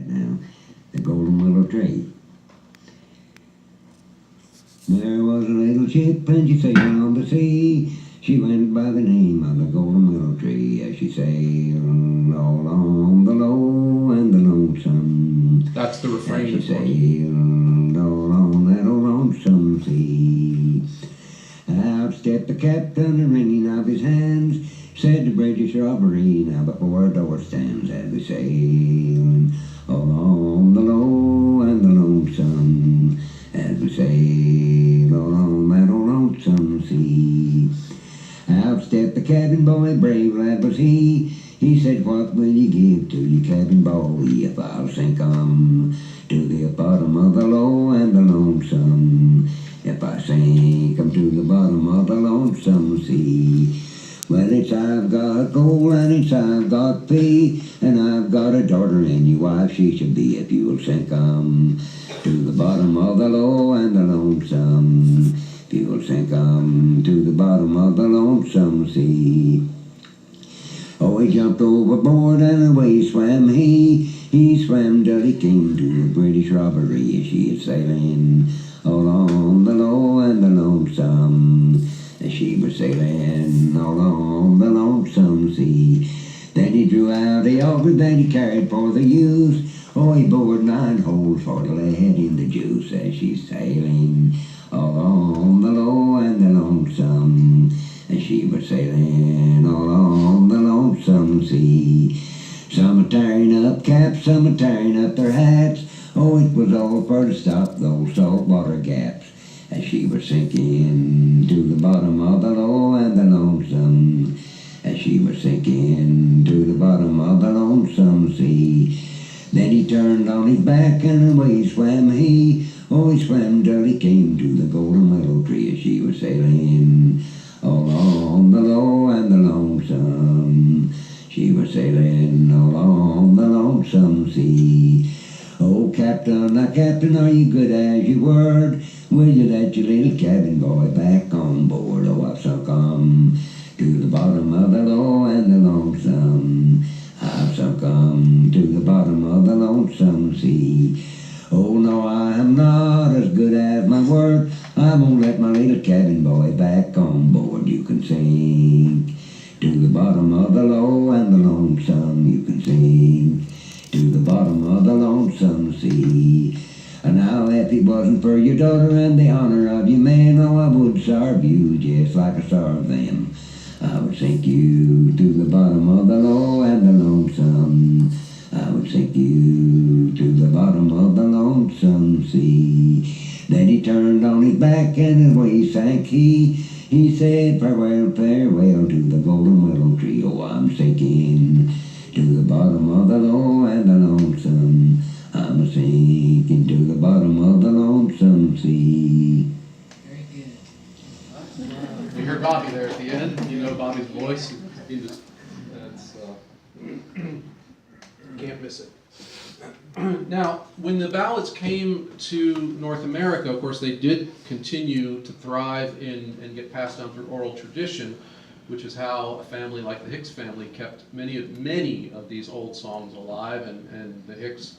Now, the golden willow tree. There was a little ship and she sailed on the sea. She went by the name of the golden willow tree as she sailed all on the low and the lonesome. That's the refrain. As she sailed all on that old lonesome sea. Out stepped the captain, a ringing of his hands, said the British robbery now before our door stands. As we sail all on the low and the lonesome, as we sail all on that old lonesome sea. Out stepped the cabin boy, brave lad was he. He said, what will you give to your cabin boy if I'll sink 'em to the bottom of the low and the lonesome? If I sink 'em to the bottom of the lonesome sea. Well, it's I've got gold and it's I've got fee, and I've got a daughter and your wife she should be if you'll sink 'em to the bottom of the low and the lonesome. If you'll sink 'em to the bottom of the lonesome sea. Oh, he jumped overboard and away swam he. He swam till he came to the British robbery as she is sailing all on the low and the lonesome. As she was sailing all on the lonesome sea. Then he drew out a auger that he carried for the use. Oh, he bored 9 holes for to let in the juice as she's sailing all on the low and the lonesome. As she was sailing all on the lonesome sea. Some a tearing up caps, some a tearing up their hats. Oh, it was all for to stop those saltwater gaps. As she was sinking to the bottom of the low and the lonesome. As she was sinking to the bottom of the lonesome sea. Then he turned on his back and away swam he. Oh, he swam till he came to the golden willow tree as she was sailing all on the low and the lonesome. She was sailing all on the lonesome sea. Oh, Captain, now Captain, are you good as your word? Will you let your little cabin boy back on board? Oh, I've sunk 'em to the bottom of the low and the lonesome. I've sunk 'em to the bottom of the lonesome sea. Oh, no, I am not as good as my word. I won't let my little cabin boy back on board. You can sink to the bottom of the low and the lonesome. You can sink to the bottom of the lonesome sea. And now if it wasn't for your daughter and the honor of your man, oh, I would starve you just like I starved them. I would sink you to the bottom of the low and the lonesome. I would sink you to the bottom of the lonesome sea. Then he turned on his back and away sank he. He said, farewell, farewell to the golden willow tree. Oh, I'm sinking to the bottom of the low and the lonesome. I'm a sinking to the bottom of the lonesome sea. Very good. You hear Bobby there at the end. You know Bobby's voice. He just, can't miss it. Now, when the ballads came to North America, of course, they did continue to thrive and get passed down through oral tradition, which is how a family like the Hicks family kept many of these old songs alive, and the Hicks,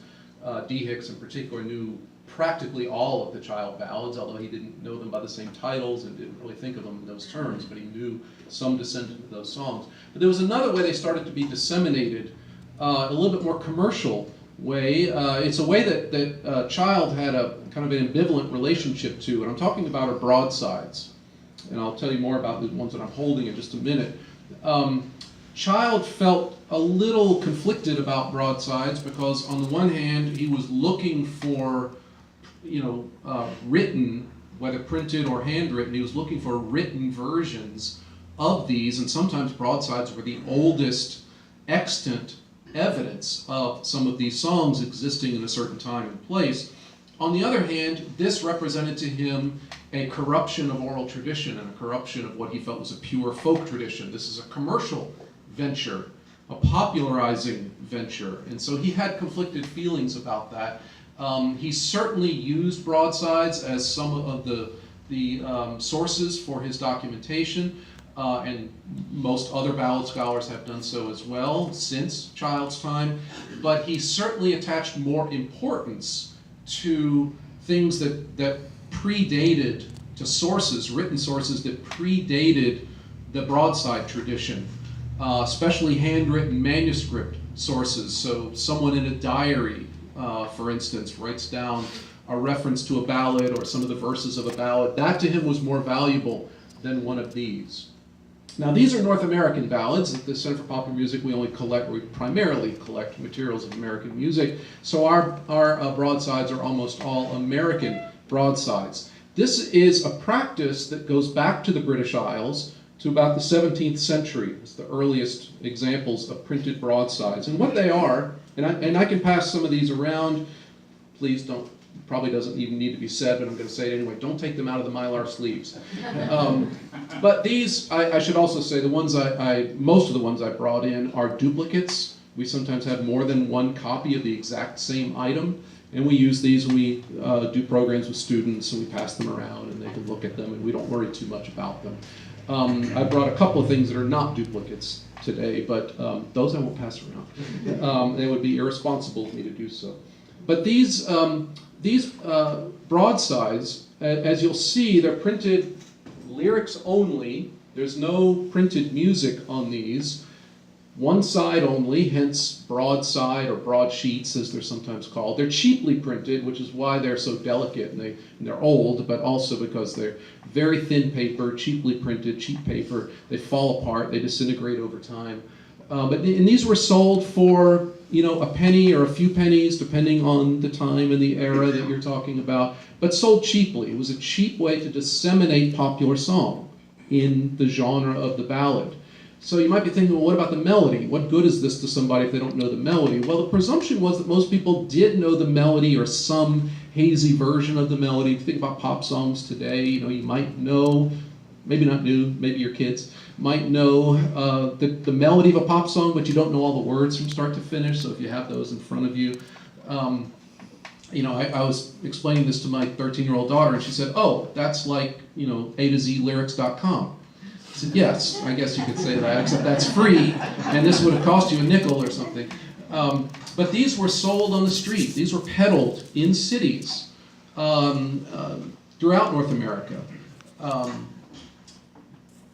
D. Hicks in particular, knew practically all of the child ballads, although he didn't know them by the same titles and didn't really think of them in those terms, but he knew some descendant of those songs. But there was another way they started to be disseminated, a little bit more commercial way. It's a way that Child had a kind of an ambivalent relationship to, and I'm talking about our broadsides. And I'll tell you more about the ones that I'm holding in just a minute. Child felt a little conflicted about broadsides because on the one hand, he was looking for, written, whether printed or handwritten, he was looking for written versions of these, and sometimes broadsides were the oldest extant evidence of some of these songs existing in a certain time and place. On the other hand, this represented to him a corruption of oral tradition and a corruption of what he felt was a pure folk tradition. This is a commercial venture, a popularizing venture, and so he had conflicted feelings about that. He certainly used broadsides as some of the sources for his documentation. and most other ballad scholars have done so as well since Child's time, but he certainly attached more importance to things that predated, to sources, written sources that predated the broadside tradition, especially handwritten manuscript sources. So someone in a diary, for instance, writes down a reference to a ballad or some of the verses of a ballad. That to him was more valuable than one of these. Now these are North American ballads. At the Center for Popular Music we primarily collect materials of American music, so our broadsides are almost all American broadsides. This is a practice that goes back to the British Isles, to about the 17th century. It's the earliest examples of printed broadsides. And what they are, and I can pass some of these around, please don't, probably doesn't even need to be said, but I'm going to say it anyway, don't take them out of the Mylar sleeves. But these, I should also say, the ones most of the ones I brought in are duplicates. We sometimes have more than one copy of the exact same item, and we use these when we do programs with students, and we pass them around, and they can look at them, and we don't worry too much about them. I brought a couple of things that are not duplicates today, but those I won't pass around. It would be irresponsible of me to do so. But these broadsides, as you'll see, they're printed lyrics only. There's no printed music on these. One side only, hence broadside or broadsheets as they're sometimes called. They're cheaply printed, which is why they're so delicate, and they're old, but also because they're very thin paper, cheaply printed, cheap paper. They fall apart, they disintegrate over time. And these were sold for, a penny or a few pennies, depending on the time and the era that you're talking about, but sold cheaply. It was a cheap way to disseminate popular song in the genre of the ballad. So you might be thinking, well, what about the melody? What good is this to somebody if they don't know the melody? Well, the presumption was that most people did know the melody or some hazy version of the melody. If you think about pop songs today, you might know, maybe not new, maybe your kids might know the melody of a pop song, but you don't know all the words from start to finish. So if you have those in front of you, I was explaining this to my 13-year-old daughter, and she said, oh, that's like, A to Z lyrics.com. I said, yes, I guess you could say that, except that's free, and this would have cost you a nickel or something. But these were sold on the street. These were peddled in cities throughout North America.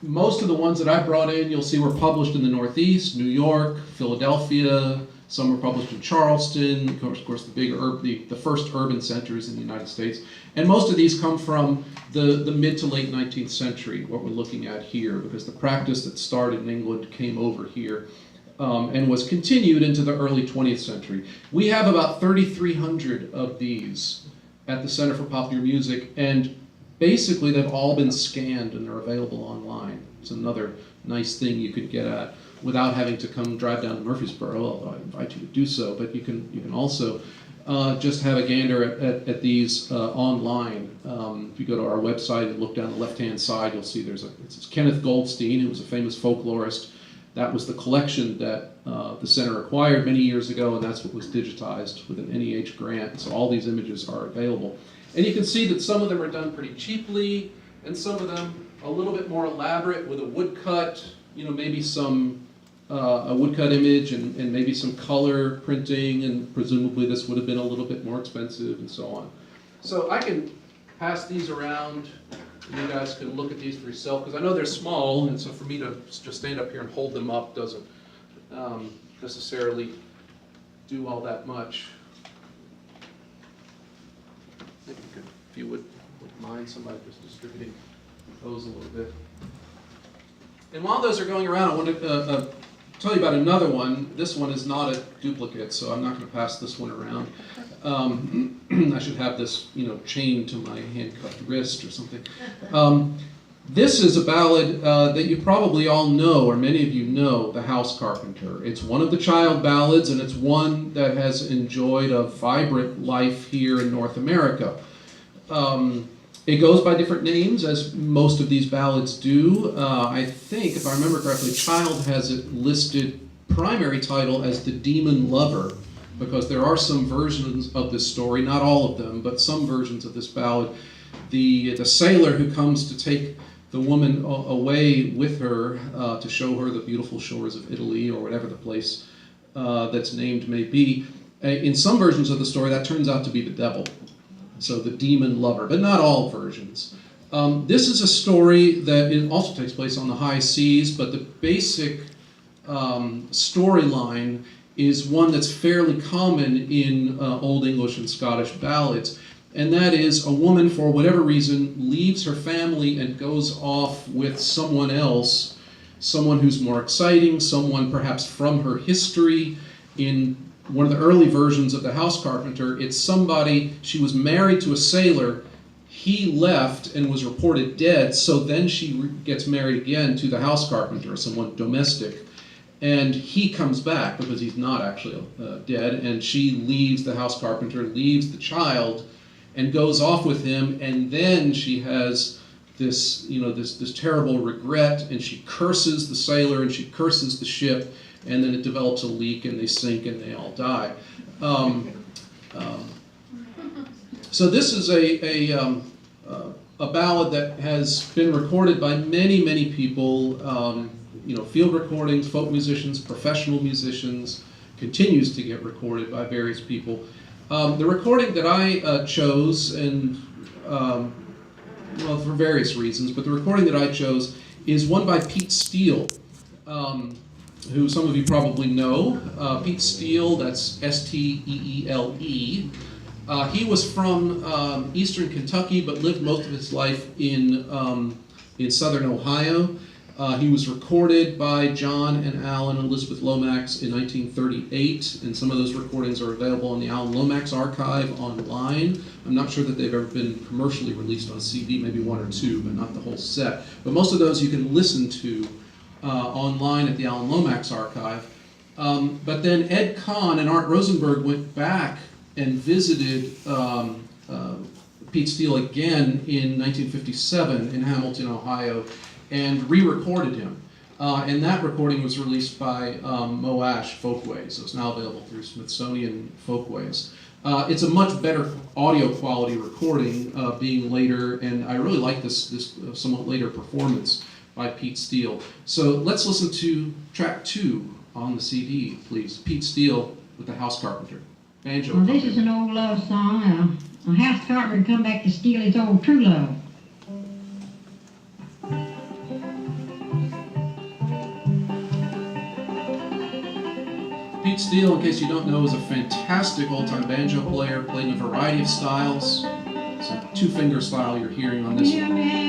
Most of the ones that I brought in, you'll see, were published in the Northeast, New York, Philadelphia. Some were published in Charleston, of course, the first urban centers in the United States. And most of these come from the mid to late 19th century, what we're looking at here, because the practice that started in England came over here and was continued into the early 20th century. We have about 3,300 of these at the Center for Popular Music, and basically they've all been scanned and they're available online. It's another nice thing you could get at without having to drive down to Murfreesboro, although I invite you to do so. But you can also just have a gander at these online. If you go to our website and look down the left-hand side, you'll see it's Kenneth Goldstein, who was a famous folklorist. That was the collection that the center acquired many years ago, and that's what was digitized with an NEH grant. So all these images are available. And you can see that some of them are done pretty cheaply, and some of them a little bit more elaborate with a woodcut, maybe a woodcut image and maybe some color printing, and presumably this would have been a little bit more expensive and so on. So I can pass these around, and you guys can look at these for yourself, because I know they're small, and so for me to just stand up here and hold them up doesn't necessarily do all that much. Maybe if you wouldn't mind somebody just distributing those a little bit. And while those are going around, I want to tell you about another one. This one is not a duplicate, so I'm not going to pass this one around. I should have this, chained to my handcuffed wrist or something. This is a ballad that you probably all know, or many of you know, The House Carpenter. It's one of the child ballads, and it's one that has enjoyed a vibrant life here in North America. It goes by different names, as most of these ballads do. I think, if I remember correctly, Child has it listed primary title as The Demon Lover, because there are some versions of this story, not all of them, but some versions of this ballad. The sailor who comes to take the woman away with her to show her the beautiful shores of Italy or whatever the place that's named may be. In some versions of the story, that turns out to be the devil, so the demon lover, but not all versions. This is a story that it also takes place on the high seas, but the basic storyline is one that's fairly common in Old English and Scottish ballads, and that is a woman, for whatever reason, leaves her family and goes off with someone else, someone who's more exciting, someone perhaps from her history. In one of the early versions of The House Carpenter, it's somebody, she was married to a sailor, he left and was reported dead, so then she gets married again to the house carpenter, someone domestic, and he comes back because he's not actually dead, and she leaves the house carpenter, leaves the child, and goes off with him, and then she has this, this terrible regret, and she curses the sailor, and she curses the ship, and then it develops a leak, and they sink, and they all die. So this is a ballad that has been recorded by many, many people, field recordings, folk musicians, professional musicians, continues to get recorded by various people. The recording that I chose, and for various reasons, but the recording that I chose is one by Pete Steele, who some of you probably know. Pete Steele, that's Steele. He was from eastern Kentucky, but lived most of his life in southern Ohio. He was recorded by John and Alan and Elizabeth Lomax in 1938, and some of those recordings are available in the Alan Lomax archive online. I'm not sure that they've ever been commercially released on CD, maybe one or two, but not the whole set. But most of those you can listen to online at the Alan Lomax archive. But then Ed Kahn and Art Rosenberg went back and visited Pete Steele again in 1957 in Hamilton, Ohio, and re-recorded him. And that recording was released by Moash Folkways, so it's now available through Smithsonian Folkways. It's a much better audio quality recording, being later, and I really like this somewhat later performance by Pete Steele. So let's listen to track 2 on the CD, please. Pete Steele with The House Carpenter. Banjo. Well, this is an old love song. A house carpenter come back to steal his old true love. Pete Steele, in case you don't know, is a fantastic old-time banjo player, played in a variety of styles. It's a two-finger style you're hearing on this one.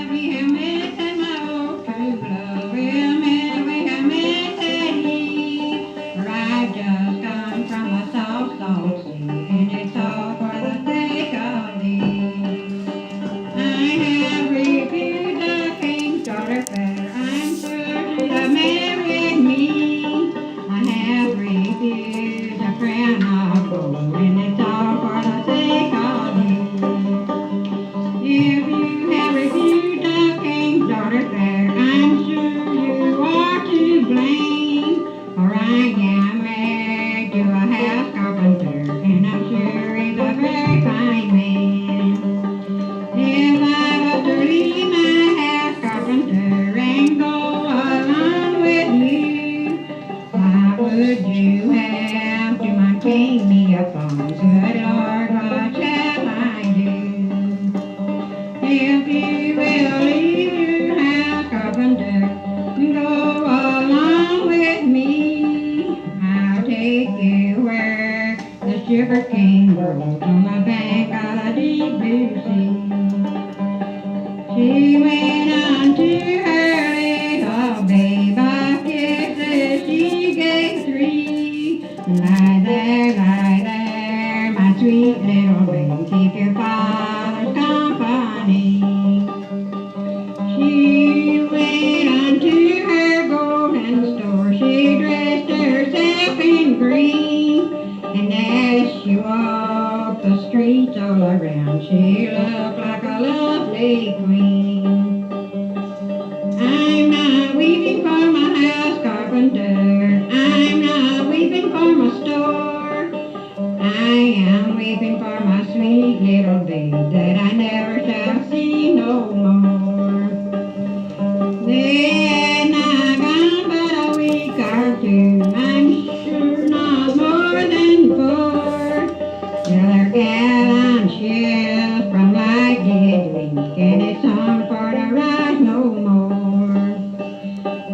their gallant ships from like dead leak, and it's time for to rise no more.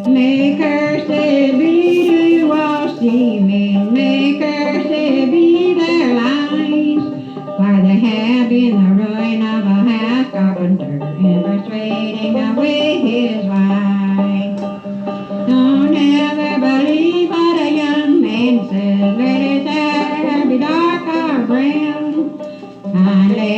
Make her say be to you all seamen, make her say be their lines, for they have been the ruin of a half carpenter, and persuading away his wife. Don't ever believe what a young man says, let his hair be dark or brown. Unless